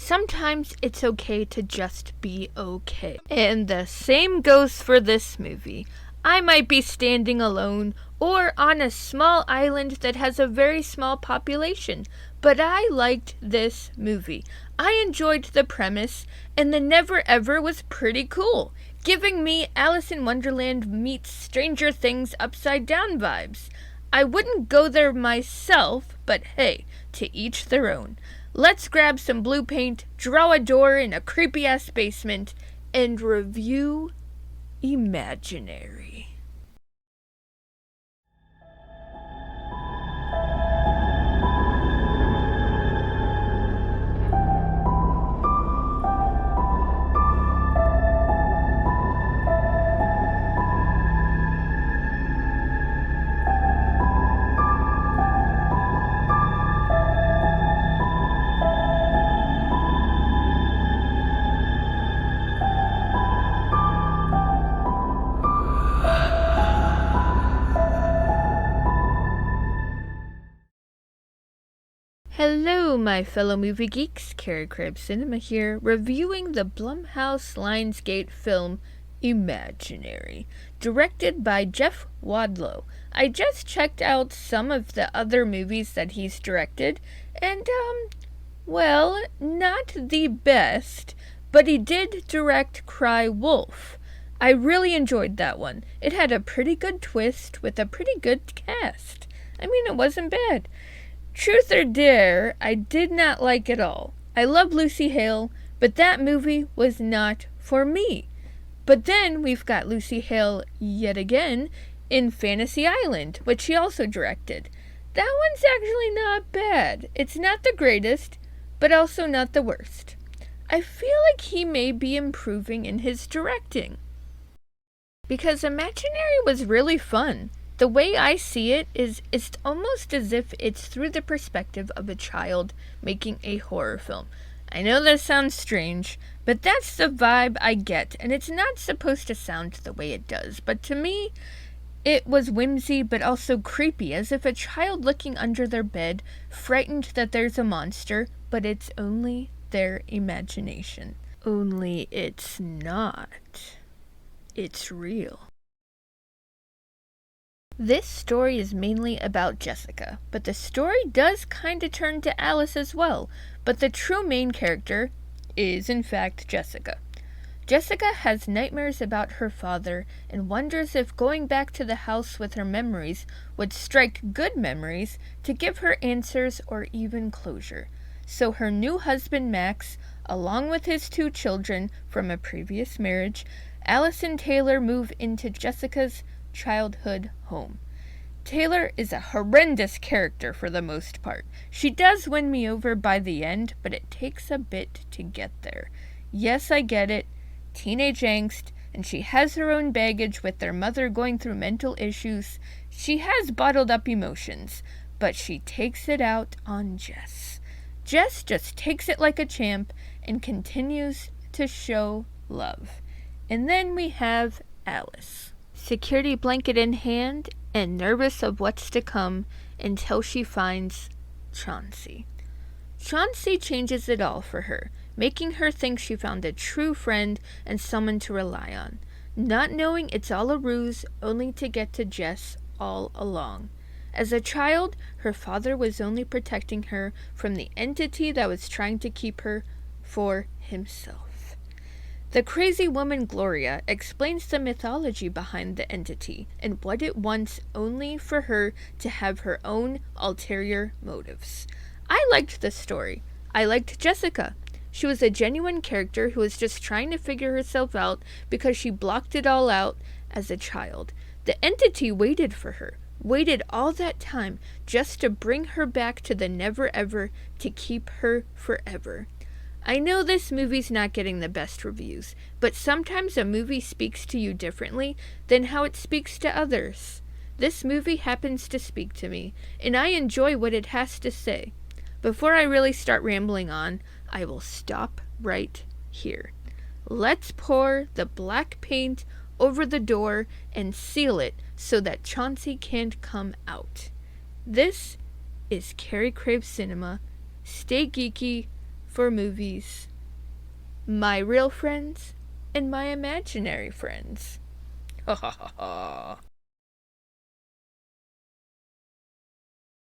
sometimes it's okay to just be okay. And the same goes for this movie. I might be standing alone or on a small island that has a very small population, but I liked this movie. I enjoyed the premise, and the Never Ever was pretty cool, giving me Alice in Wonderland meets Stranger Things upside down vibes. I wouldn't go there myself, but hey, to each their own. Let's grab some blue paint, draw a door in a creepy-ass basement, and review Imaginary. Hello, my fellow movie geeks. Carey Craves Cinema here, reviewing the Blumhouse Lionsgate film Imaginary, directed by Jeff Wadlow. I just checked out some of the other movies that he's directed, and, well, not the best, but he did direct Cry Wolf. I really enjoyed that one. It had a pretty good twist with a pretty good cast. I mean, it wasn't bad. Truth or Dare, I did not like at all. I love Lucy Hale, but that movie was not for me. But then we've got Lucy Hale yet again in Fantasy Island, which she also directed. That one's actually not bad. It's not the greatest, but also not the worst. I feel like he may be improving in his directing, because Imaginary was really fun. The way I see it is it's almost as if it's through the perspective of a child making a horror film. I know that sounds strange, but that's the vibe I get, and it's not supposed to sound the way it does, but to me, it was whimsy but also creepy, as if a child looking under their bed, frightened that there's a monster, but it's only their imagination. Only it's not. It's real. This story is mainly about Jessica, but the story does kind of turn to Alice as well, but the true main character is in fact Jessica. Jessica has nightmares about her father and wonders if going back to the house with her memories would strike good memories to give her answers or even closure. So her new husband Max, along with his 2 children from a previous marriage, Alice and Taylor move into Jessica's childhood home. Taylor is a horrendous character for the most part. She does win me over by the end, but it takes a bit to get there. Yes, I get it. Teenage angst, and she has her own baggage with their mother going through mental issues. She has bottled up emotions, but she takes it out on Jess. Jess just takes it like a champ and continues to show love. And then we have Alice, security blanket in hand and nervous of what's to come until she finds Chauncey. Chauncey changes it all for her, making her think she found a true friend and someone to rely on, not knowing it's all a ruse only to get to Jess all along. As a child, her father was only protecting her from the entity that was trying to keep her for himself. The crazy woman Gloria explains the mythology behind the entity and what it wants only for her to have her own ulterior motives. I liked the story. I liked Jessica. She was a genuine character who was just trying to figure herself out because she blocked it all out as a child. The entity waited for her, waited all that time just to bring her back to the Never Ever, to keep her forever. I know this movie's not getting the best reviews, but sometimes a movie speaks to you differently than how it speaks to others. This movie happens to speak to me, and I enjoy what it has to say. Before I really start rambling on, I will stop right here. Let's pour the black paint over the door and seal it so that Chauncey can't come out. This is Carey Craves Cinema. Stay geeky for movies. My real friends and my imaginary friends. Ha ha ha ha.